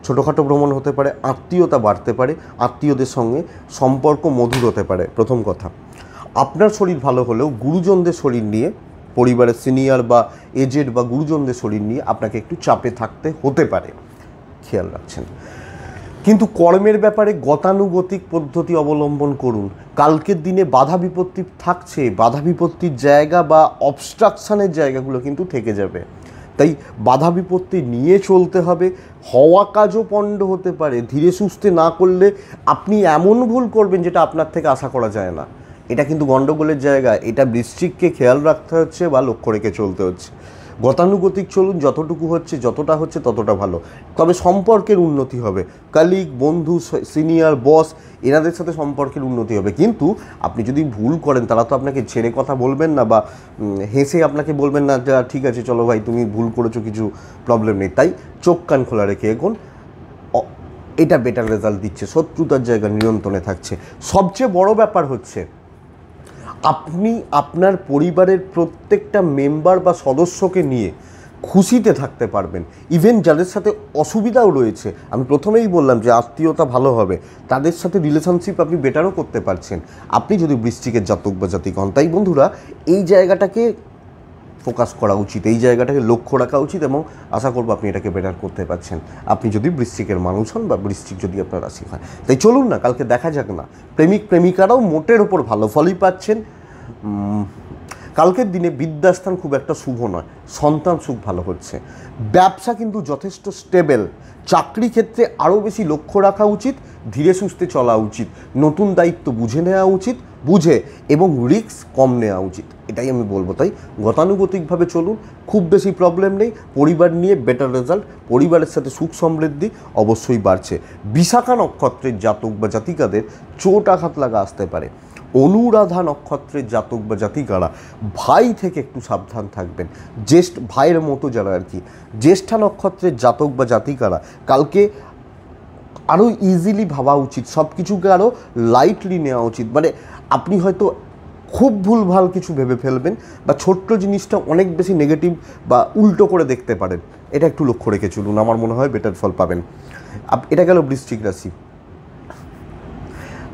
ছোটোখাটো ভ্রমণ হতে পারে, আত্মীয়তা বাড়তে পারে, আত্মীয়দের সঙ্গে সম্পর্ক মধুর হতে পারে। প্রথম কথা, আপনার শরীর ভালো হলেও গুরুজনদের শরীর নিয়ে, পরিবারের সিনিয়র বা এজেড বা গুরুজনদের শরীর নিয়ে আপনাকে একটু চাপে থাকতে হতে পারে, খেয়াল রাখছেন। কিন্তু কর্মের ব্যাপারে গতানুগতিক পদ্ধতি অবলম্বন করুন। কালকের দিনে বাধা বিপত্তি থাকছে, বাধা বিপত্তির জায়গা বা অবস্ট্রাকশানের জায়গাগুলো কিন্তু থেকে যাবে। তাই বাধা বিপত্তি নিয়ে চলতে হবে। হওয়া কাজও পণ্ড হতে পারে, ধীরে সুস্থে না করলে আপনি এমন ভুল করবেন যেটা আপনার থেকে আশা করা যায় না। এটা কিন্তু গণ্ডগোলের জায়গা, এটা বৃশ্চিককে খেয়াল রাখতে হচ্ছে বা লক্ষ্য রেখে চলতে হচ্ছে। গতানুগতিক চলুন, যতটুকু হচ্ছে, যতটা হচ্ছে ততটা ভালো। তবে সম্পর্কের উন্নতি হবে, কালিগ, বন্ধু, সিনিয়র, বস, এনাদের সাথে সম্পর্কের উন্নতি হবে। কিন্তু আপনি যদি ভুল করেন, তারা তো আপনাকে ছেড়ে কথা বলবেন না বা হেসে আপনাকে বলবেন না যে ঠিক আছে চলো ভাই তুমি ভুল করেছো, কিছু প্রবলেম নেই। তাই চোখ কান খোলা রেখে এখন এটা বেটার রেজাল্ট দিচ্ছে, শত্রুতার জায়গা নিয়ন্ত্রণে থাকছে। সবচেয়ে বড় ব্যাপার হচ্ছে আপনি আপনার পরিবারের প্রত্যেকটা মেম্বার বা সদস্যকে নিয়ে খুশিতে থাকতে পারবেন। ইভেন যাদের সাথে অসুবিধাও রয়েছে, আমি প্রথমেই বললাম যে আত্মীয়তা ভালো হবে, তাদের সাথে রিলেশনশিপ আপনি বেটারও করতে পারছেন, আপনি যদি বৃশ্চিকের জাতক বা জাতিক হন। তাই বন্ধুরা, এই জায়গাটাকে ফোকাস করা উচিত, এই জায়গাটাকে লক্ষ্য রাখা উচিত, এবং আশা করবো আপনি এটাকে বেটার করতে পারছেন, আপনি যদি বৃশ্চিকের মানুষ হন বা বৃশ্চিক যদি আপনার রাশি হয়। তাই চলুন না, কালকে দেখা যাক না। প্রেমিক প্রেমিকারাও মোটের ওপর ভালো ফলই পাচ্ছেন। কালকের দিনে বিদ্যাস্থান খুব একটা শুভ নয়, সন্তান সুখ ভালো হচ্ছে। ব্যবসা কিন্তু যথেষ্ট স্টেবল। চাকরি ক্ষেত্রে আরও বেশি লক্ষ্য রাখা উচিত, ধীরে সুস্থে চলা উচিত, নতুন দায়িত্ব বুঝে নেওয়া উচিত, বুঝে এবং রিস্ক কম নেওয়া উচিত, এটাই আমি বলবো। তাই গতানুগতিকভাবে চলুন, খুব বেশি প্রবলেম নেই। পরিবার নিয়ে বেটার রেজাল্ট, পরিবারের সাথে সুখ সমৃদ্ধি অবশ্যই বাড়ছে। বিশাখা নক্ষত্রের জাতক বা জাতিকাদের চোট আঘাত লাগা আসতে পারে। অনুরাধা নক্ষত্রের জাতক বা জাতিকারা ভাই থেকে একটু সাবধান থাকবেন, ভাইয়ের মতো যারা আর কি। জ্যেষ্ঠা নক্ষত্রের জাতক বা জাতিকারা কালকে আরও ইজিলি ভাবা উচিত, সব কিছুকে আরও লাইটলি নেওয়া উচিত। মানে আপনি হয়তো খুব ভুলভাল কিছু ভেবে ফেলবেন বা ছোট্ট জিনিসটা অনেক বেশি নেগেটিভ বা উল্টো করে দেখতে পারেন, এটা একটু লক্ষ্য রেখে চলুন, আমার মনে হয় বেটার ফল পাবেন। এটা গেল বৃশ্চিক রাশি।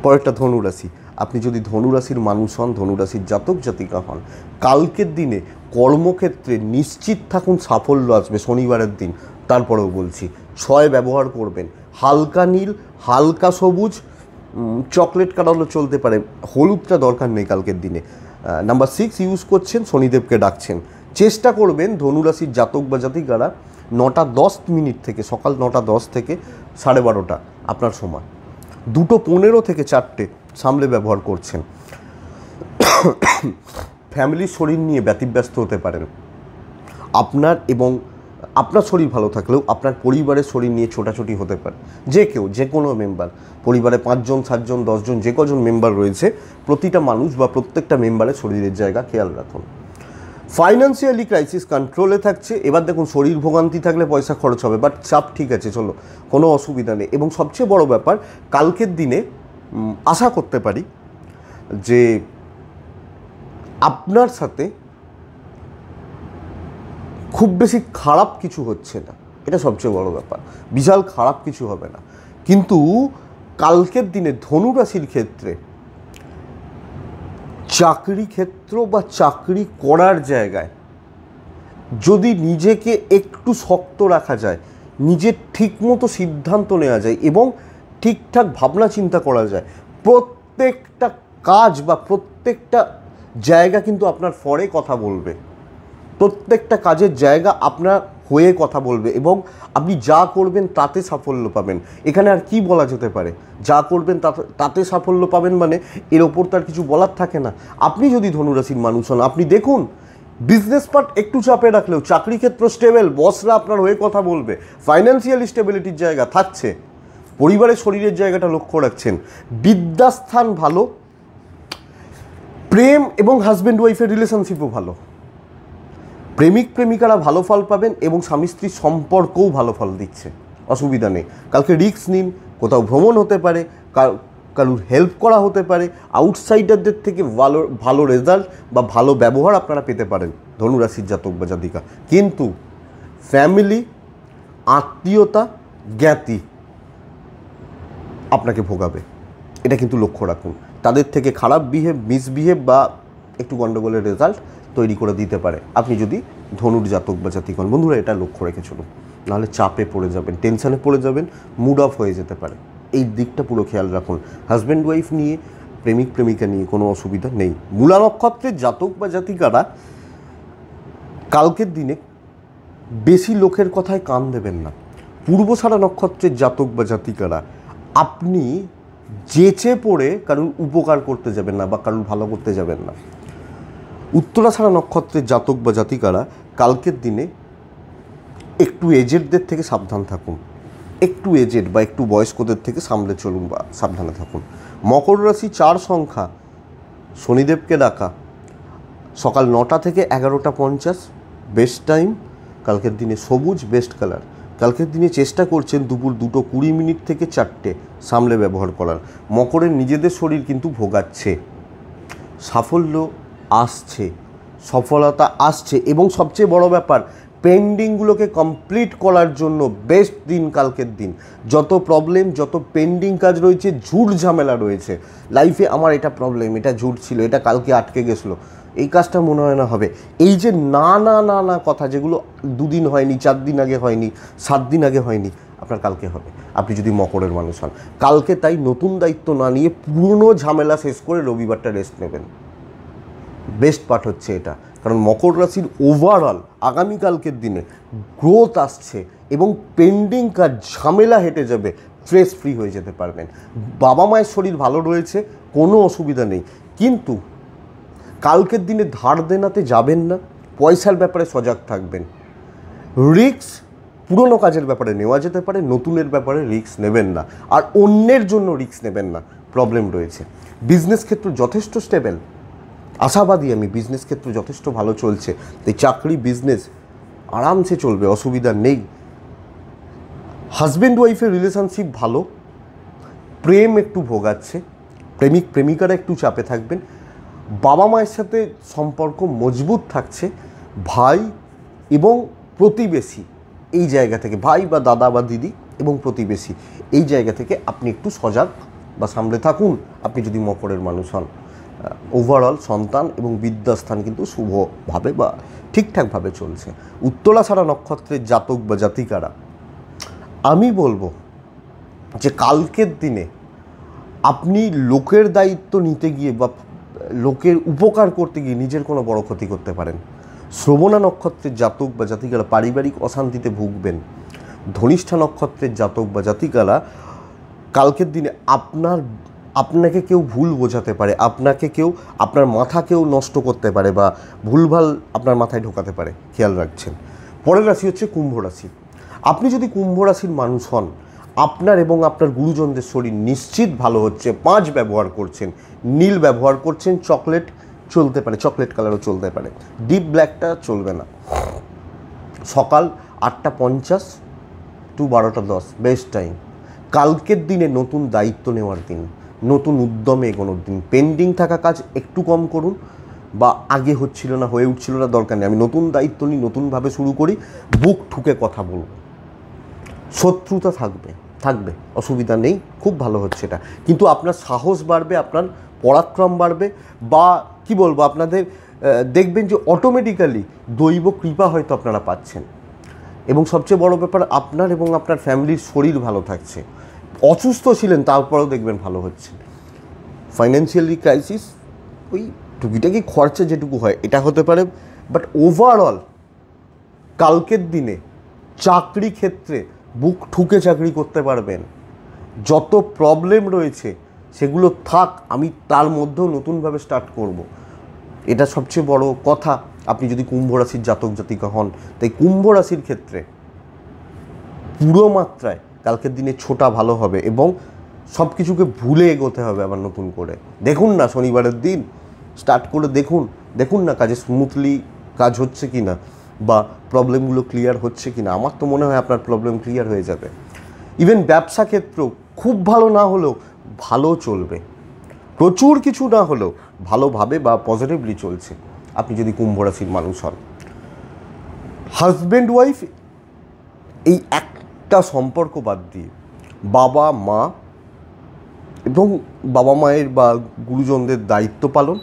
পরেরটা ধনু রাশি। আপনি যদি ধনুরাশির মানুষ হন, ধনুরাশির জাতক জাতিকা হন, কালকের দিনে কর্মক্ষেত্রে নিশ্চিত থাকুন সাফল্য আসবে। শনিবারের দিন, তারপরেও বলছি 6 ব্যবহার করবেন। হালকা নীল, হালকা সবুজ, চকলেট কালারও চলতে পারে, হলুদটা দরকার নেই কালকের দিনে। নাম্বার 6 ইউজ করছেন, শনিদেবকে ডাকছেন। চেষ্টা করবেন ধনুরাশির জাতক বা জাতিকারা 9:10 থেকে, সকাল 9:10 থেকে 12:30 আপনার সময়, 2:15 থেকে 4টে সামলে ব্যবহার করছেন। ফ্যামিলির শরীর নিয়ে ব্যতিব্যস্ত হতে পারেন। আপনার এবং আপনার শরীর ভালো থাকলেও আপনার পরিবারের শরীর নিয়ে ছোটাছুটি হতে পারে। যে কেউ, যে কোনো মেম্বার, পরিবারে 5 জন 7 জন 10 জন যে কজন মেম্বার রয়েছে, প্রতিটা মানুষ বা প্রত্যেকটা মেম্বারের শরীরের জায়গা খেয়াল রাখুন। ফাইন্যান্সিয়ালি ক্রাইসিস কন্ট্রোলে থাকছে। এবার দেখুন, শরীর ভোগান্তি থাকলে পয়সা খরচ হবে, বাট চাপ ঠিক আছে, চলো, কোনো অসুবিধা নেই। এবং সবচেয়ে বড় ব্যাপার, কালকের দিনে আশা করতে পারি যে আপনার সাথে খুব বেশি খারাপ কিছু হচ্ছে না, এটা সবচেয়ে বড় ব্যাপার। বিশাল খারাপ কিছু হবে না। কিন্তু কালকের দিনে ধনু রাশির ক্ষেত্রে চাকরি ক্ষেত্র বা চাকরি করার জায়গায় যদি নিজেকে একটু শক্ত রাখা যায়, নিজের ঠিকমতো সিদ্ধান্ত নেওয়া যায় এবং ঠিকঠাক ভাবনা চিন্তা করা যায়, প্রত্যেকটা কাজ বা প্রত্যেকটা জায়গা কিন্তু আপনার ফরে কথা বলবে। প্রত্যেকটা কাজের জায়গা আপনার হয়ে কথা বলবে এবং আপনি যা করবেন তাতে সাফল্য পাবেন। এখানে আর কি বলা যেতে পারে? যা করবেন তাতে সাফল্য পাবেন, মানে এর ওপর তার কিছু বলার থাকে না। আপনি যদি ধনুরাশির মানুষ হন, আপনি দেখুন, বিজনেস পার্ট একটু চাপে রাখলেও চাকরি ক্ষেত্র স্টেবল, বসরা আপনার হয়ে কথা বলবে, ফাইন্যান্সিয়াল স্টেবিলিটির জায়গা থাকছে, পরিবারের শরীরের জায়গাটা লক্ষ্য রাখছেন, বিদ্যাস্থান ভালো, প্রেম এবং হাজব্যান্ড ওয়াইফের রিলেশনশিপও ভালো, প্রেমিক প্রেমিকারা ভালো ফল পাবেন এবং স্বামী স্ত্রীর সম্পর্কও ভালো ফল দিচ্ছে, অসুবিধা নেই। কালকে রিস্ক নিন, কোথাও ভ্রমণ হতে পারে, কারুর হেল্প করা হতে পারে, আউটসাইডারদের থেকে ভালো রেজাল্ট বা ভালো ব্যবহার আপনারা পেতে পারেন ধনুরাশির জাতক বা জাতিকা। কিন্তু ফ্যামিলি, আত্মীয়তা, জ্ঞাতি আপনাকে ভোগাবে, এটা কিন্তু লক্ষ্য রাখুন। তাদের থেকে খারাপ মিসবিহেভ বা একটু গণ্ডগোলের রেজাল্ট তৈরি করে দিতে পারে আপনি যদি ধনুর জাতক বা জাতিক হন। বন্ধুরা, এটা লক্ষ্য রেখে চলুন, নাহলে চাপে পড়ে যাবেন, টেনশানে পড়ে যাবেন, মুড অফ হয়ে যেতে পারে। এই দিকটা পুরো খেয়াল রাখুন। হাজব্যান্ড ওয়াইফ নিয়ে, প্রেমিক প্রেমিকা নিয়ে কোনো অসুবিধা নেই। মূলা নক্ষত্রের জাতক বা জাতিকারা কালকের দিনে বেশি লোকের কথায় কান দেবেন না। পূর্বসারা নক্ষত্রের জাতক বা জাতিকারা আপনি যেচে পড়ে কারুর উপকার করতে যাবেন না বা কারুর ভালো করতে যাবেন না। উত্তরাষাঢ়া নক্ষত্রের জাতক বা জাতিকারা কালকের দিনে একটু এজেডদের থেকে সাবধান থাকুন, একটু এজেড বা একটু বয়স্কদের থেকে সামলে চলুন বা সাবধানে থাকুন। মকর রাশি 4 সংখ্যা, শনিদেবকে ডাকা, সকাল 9টা থেকে 11টা 50 বেস্ট টাইম। কালকের দিনে সবুজ বেস্ট কালার। কালকের দিনে চেষ্টা করছেন দুপুর 2:20 থেকে 4টে সামলে ব্যবহার করার। মকরের নিজেদের শরীর কিন্তু ভোগাচ্ছে, সাফল্য আসছে, সফলতা আসছে এবং সবচেয়ে বড় ব্যাপার, পেন্ডিংগুলোকে কমপ্লিট করার জন্য বেস্ট দিন কালকের দিন। যত প্রবলেম, যত পেন্ডিং কাজ রয়েছে, ঝুট ঝামেলা রয়েছে লাইফে, আমার এটা প্রবলেম, এটা ঝুট ছিল, এটা কালকে আটকে গেছিলো, এই কাজটা মনে হয় না হবে। এই যে না না না না কথা, যেগুলো 2 দিন হয়নি, 4 দিন আগে হয়নি, 7 দিন আগে হয়নি, আপনার কালকে হবে, আপনি যদি মকরের মানুষ হন। কালকে তাই নতুন দায়িত্ব না নিয়ে পুরনো ঝামেলা শেষ করে রবিবারটা রেস্ট নেবেন। বেস্ট পার্ট হচ্ছে এটা, কারণ মকর রাশির ওভারঅল আগামীকালকের দিনে গ্রোথ আসছে এবং পেন্ডিং কাজ, ঝামেলা হেঁটে যাবে, স্ট্রেস ফ্রি হয়ে যেতে পারবেন। বাবা মায়ের শরীর ভালো রয়েছে, কোনো অসুবিধা নেই। কিন্তু কালকের দিনে ধার দেনাতে যাবেন না, পয়সার ব্যাপারে সজাগ থাকবেন। রিস্ক পুরনো কাজের ব্যাপারে নেওয়া যেতে পারে, নতুনের ব্যাপারে রিস্ক নেবেন না, আর অন্যের জন্য রিস্ক নেবেন না, প্রবলেম রয়েছে। বিজনেস ক্ষেত্র যথেষ্ট স্টেবল, আশাবাদী আমি, বিজনেস ক্ষেত্র যথেষ্ট ভালো চলছে, তাই চাকরি বিজনেস আরামসে চলবে, অসুবিধা নেই। হাজব্যান্ড ওয়াইফের রিলেশনশিপ ভালো, প্রেম একটু ভোগাচ্ছে, প্রেমিক প্রেমিকারা একটু চাপে থাকবেন। বাবা মায়ের সাথে সম্পর্ক মজবুত থাকছে, ভাই এবং প্রতিবেশী এই জায়গা থেকে, ভাই বা দাদা বা দিদি এবং প্রতিবেশী এই জায়গা থেকে আপনি একটু সজাগ বা সামলে থাকুন আপনি যদি মকরের মানুষ হন। ওভারঅল সন্তান এবং বিদ্যাস্থান কিন্তু শুভভাবে বা ঠিকঠাকভাবে চলছে। উত্তরাষাঢ়া নক্ষত্রের জাতক বা জাতিকারা আমি বলবো যে কালকের দিনে আপনি লোকের দায়িত্ব নিতে গিয়ে বা লোকের উপকার করতে গিয়ে নিজের কোনো বড় ক্ষতি করতে পারেন। শ্রবণা নক্ষত্রের জাতক বা জাতিকারা পারিবারিক অশান্তিতে ভুগবেন। ধনিষ্ঠা নক্ষত্রের জাতক বা জাতিকারা কালকের দিনে আপনাকে কেউ ভুল বোঝাতে পারে, আপনার মাথা কেউ নষ্ট করতে পারে বা ভুলভাল আপনার মাথায় ঢোকাতে পারে, খেয়াল রাখছেন। পরের রাশি হচ্ছে কুম্ভ রাশি। আপনি যদি কুম্ভ রাশির মানুষ হন, আপনার এবং আপনার গুরুজনদের শরীর নিশ্চিত ভালো হচ্ছে। 5 ব্যবহার করছেন, নীল ব্যবহার করছেন, চকলেট চলতে পারে, চকলেট কালারও চলতে পারে, ডিপ ব্ল্যাকটা চলবে না। সকাল 8:50 টু 12:10 বেস্ট টাইম। কালকের দিনে নতুন দায়িত্ব নেওয়ার দিন, নতুন উদ্যমে এগোনোর দিন। পেন্ডিং থাকা কাজ একটু কম করুন, বা আগে হচ্ছিল না, হয়ে উঠছিল না, দরকার নেই, আমি নতুন দায়িত্ব নিই, নতুনভাবে শুরু করি, বুক ঠুকে কথা বলব। শত্রুতা থাকবে, অসুবিধা নেই, খুব ভালো হচ্ছে এটা। কিন্তু আপনার সাহস বাড়বে, আপনার পরাক্রম বাড়বে, বা কি বলবো, আপনাদের দেখবেন যে অটোমেটিক্যালি দৈব কৃপা হয়তো আপনারা পাচ্ছেন। এবং সবচেয়ে বড় ব্যাপার, আপনার এবং আপনার ফ্যামিলির শরীর ভালো থাকছে। অসুস্থ ছিলেন, তারপরেও দেখবেন ভালো হচ্ছে। ফাইন্যান্সিয়ালি ক্রাইসিস, ওই টুকিটাকি খরচা যেটুকু হয় এটা হতে পারে, বাট ওভারঅল কালকের দিনে চাকরি ক্ষেত্রে বুক ঠুকে চাকরি করতে পারবেন। যত প্রবলেম রয়েছে সেগুলো থাক, আমি তার মধ্যেও নতুনভাবে স্টার্ট করব, এটা সবচেয়ে বড় কথা। আপনি যদি কুম্ভ রাশির জাতক জাতিকা হন, তাই কুম্ভ রাশির ক্ষেত্রে পুরো মাত্রায় কালকের দিনে ছোটা ভালো হবে, এবং সব কিছুকে ভুলে এগোতে হবে আবার নতুন করে। দেখুন না, শনিবারের দিন স্টার্ট করে দেখুন না কাজে স্মুথলি কাজ হচ্ছে কি না, বা প্রবলেমগুলো ক্লিয়ার হচ্ছে কি না। আমার তো মনে হয় আপনার প্রবলেম ক্লিয়ার হয়ে যাবে। ইভেন ব্যবসা ক্ষেত্রেও খুব ভালো না হলেও ভালো চলবে, প্রচুর কিছু না হলেও ভালোভাবে বা পজিটিভলি চলছে আপনি যদি কুম্ভ রাশির মানুষ হন। হাজব্যান্ড ওয়াইফ এই একটা সম্পর্ক বাদ দিয়ে বাবা মা এবং বাবা মায়ের বা গুরুজনদের দায়িত্ব পালন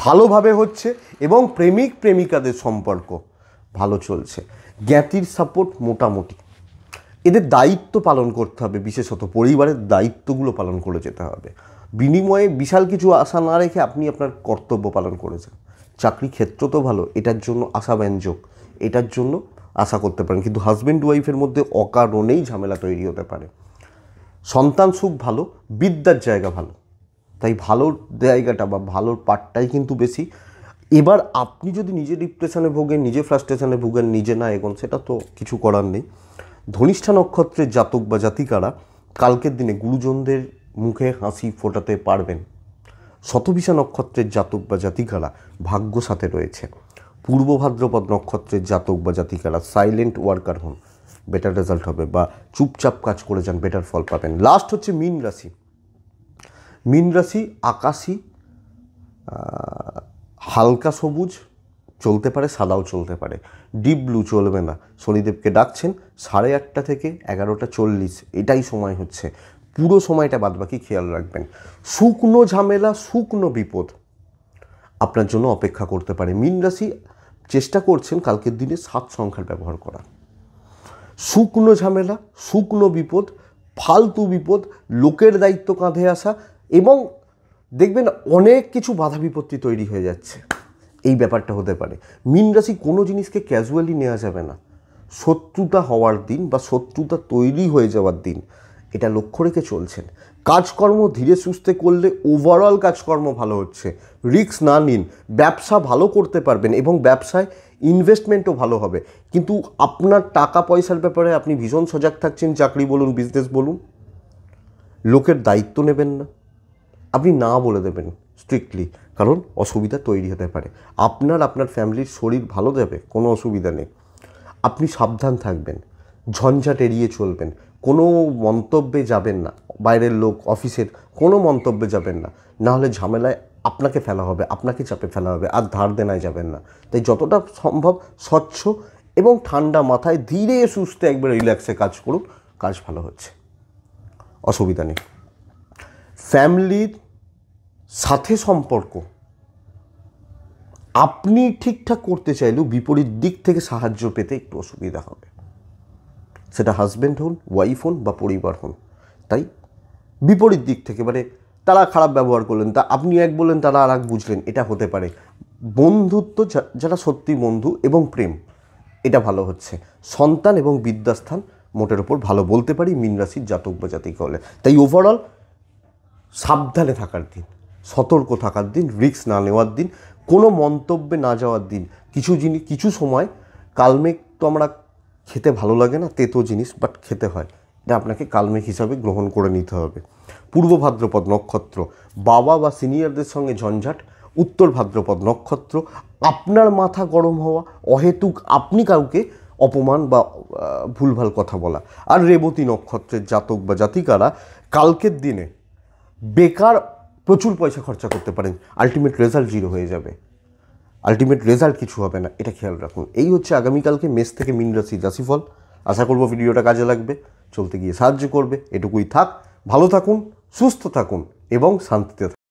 ভালোভাবে হচ্ছে, এবং প্রেমিক প্রেমিকাদের সম্পর্ক ভালো চলছে। জ্ঞাতির সাপোর্ট মোটামুটি, এদের দায়িত্ব পালন করতে হবে, বিশেষত পরিবারের দায়িত্বগুলো পালন করে যেতে হবে। বিনিময়ে বিশাল কিছু আশা না রেখে আপনি আপনার কর্তব্য পালন করেছেন। চাকরি ক্ষেত্র তো ভালো, এটার জন্য আশাব্যঞ্জক, এটার জন্য আশা করতে পারেন। কিন্তু হাজব্যান্ড ওয়াইফের মধ্যে অকারণেই ঝামেলা তৈরি হতে পারে। সন্তান সুখ ভালো, বিদ্যার জায়গা ভালো, তাই ভালোর জায়গাটা বা ভালোর পার্টটাই কিন্তু বেশি। এবার আপনি যদি নিজে ডিপ্রেশনে ভোগেন, নিজে ফ্রাস্ট্রেশনে ভোগেন, নিজে না এগোন, সেটা তো কিছু করার নেই। ধনিষ্ঠা নক্ষত্রের জাতক বা জাতিকারা কালকের দিনে গুরুজনদের মুখে হাসি ফোটাতে পারবেন। শতভিষা নক্ষত্রের জাতক বা জাতিকারা ভাগ্য সাথে রয়েছে। পূর্ব ভাদ্রপদ নক্ষত্রের জাতক বা জাতিকারা সাইলেন্ট ওয়ার্কার হন, বেটার রেজাল্ট হবে, বা চুপচাপ কাজ করে যান, বেটার ফল পাবেন। লাস্ট হচ্ছে মীন রাশি। মীন রাশি আকাশি হালকা সবুজ চলতে পারে, সাদাও চলতে পারে, ডিপ ব্লু চলবে না। শনিদেবকে ডাকছেন 8:30 থেকে 11:40, এটাই সময় হচ্ছে, পুরো সময়টা বাদবাকি খেয়াল রাখবেন। শুকনো ঝামেলা, শুকনো বিপদ আপনার জন্য অপেক্ষা করতে পারে। মীন রাশি চেষ্টা করছেন কালকের দিনে 7 সংখ্যার ব্যবহার করা। শুকনো ঝামেলা, শুকনো বিপদ, ফালতু বিপদ, লোকের দায়িত্ব কাঁধে আসা, এবং দেখবেন অনেক কিছু বাধা বিপত্তি তৈরি হয়ে যাচ্ছে, এই ব্যাপারটা হতে পারে। মীন রাশি কোনো জিনিসকে ক্যাজুয়ালি নেওয়া যাবে না। শত্রুতা হওয়ার দিন বা শত্রুতা তৈরি হয়ে যাওয়ার দিন, এটা লক্ষ্য রেখে চলছেন। কাজকর্ম ধীরে সুস্থে করলে ওভারঅল কাজকর্ম ভালো হচ্ছে। রিস্ক না নিন, ব্যবসা ভালো করতে পারবেন, এবং ব্যবসায় ইনভেস্টমেন্টও ভালো হবে। কিন্তু আপনার টাকা পয়সার ব্যাপারে আপনি ভীষণ সজাগ থাকছেন, চাকরি বলুন, বিজনেস বলুন। লোকের দায়িত্ব নেবেন না, আপনি না বলে দেবেন স্ট্রিক্টলি, কারণ অসুবিধা তৈরি হতে পারে। আপনার ফ্যামিলির শরীর ভালো যাবে, কোনো অসুবিধা নেই। আপনি সাবধান থাকবেন, ঝঞ্ঝাট এড়িয়ে চলবেন, কোনো মন্তব্যে যাবেন না, বাইরের লোক অফিসের কোনো মন্তব্যে যাবেন না, নাহলে ঝামেলায় আপনাকে ফেলা হবে, আপনাকে চাপে ফেলা হবে, আর ধার দেনায় যাবেন না। তাই যতটা সম্ভব স্বচ্ছ এবং ঠান্ডা মাথায় ধীরে সুস্থে একবার রিল্যাক্সে কাজ করুন, কাজ ভালো হচ্ছে, অসুবিধা নেই। ফ্যামিলির সাথে সম্পর্ক আপনি ঠিকঠাক করতে চাইলেও বিপরীত দিক থেকে সাহায্য পেতে একটু অসুবিধা হবে, সেটা হাজব্যান্ড হন, ওয়াইফ হন বা পরিবার হন। তাই বিপরীত দিক থেকে, মানে তারা খারাপ ব্যবহার করলেন, তা আপনি এক বললেন, তারা আর এক বুঝলেন, এটা হতে পারে। বন্ধুত্ব, যারা সত্যি বন্ধু এবং প্রেম, এটা ভালো হচ্ছে। সন্তান এবং বিদ্যাস্থান মোটের ওপর ভালো বলতে পারি মীন রাশির জাতক বা জাতিকা হলে। তাই ওভারঅল সাবধানে থাকার দিন, সতর্ক থাকার দিন, রিস্ক না নেওয়ার দিন, কোনো মন্তব্যে না যাওয়ার দিন। কিছু সময় কালমেঘ তো আমরা খেতে ভালো লাগে না, তেতো জিনিস, বাট খেতে হয়, এটা আপনাকে কালমেঘ হিসাবে গ্রহণ করে নিতে হবে। পূর্ব ভাদ্রপদ নক্ষত্র, বাবা বা সিনিয়রদের সঙ্গে ঝঞ্ঝাট। উত্তর ভাদ্রপদ নক্ষত্র, আপনার মাথা গরম হওয়া, অহেতুক আপনি কাউকে অপমান বা ভুলভাল কথা বলা। আর রেবতী নক্ষত্রের জাতক বা জাতিকারা কালকের দিনে বেকার প্রচুর পয়সা খরচা করতে পারেন, আলটিমেট রেজাল্ট জিরো হয়ে যাবে, আলটিমেট রেজাল্ট কিছু হবে না, এটা খেয়াল রাখুন। এই হচ্ছে আগামীকালকে মেষ থেকে মীন রাশির রাশিফল। আশা করব ভিডিওটা কাজে লাগবে, চলতে গিয়ে সাহায্য করবে। এটুকুই থাক। ভালো থাকুন, সুস্থ থাকুন এবং শান্তিতে থাকুন।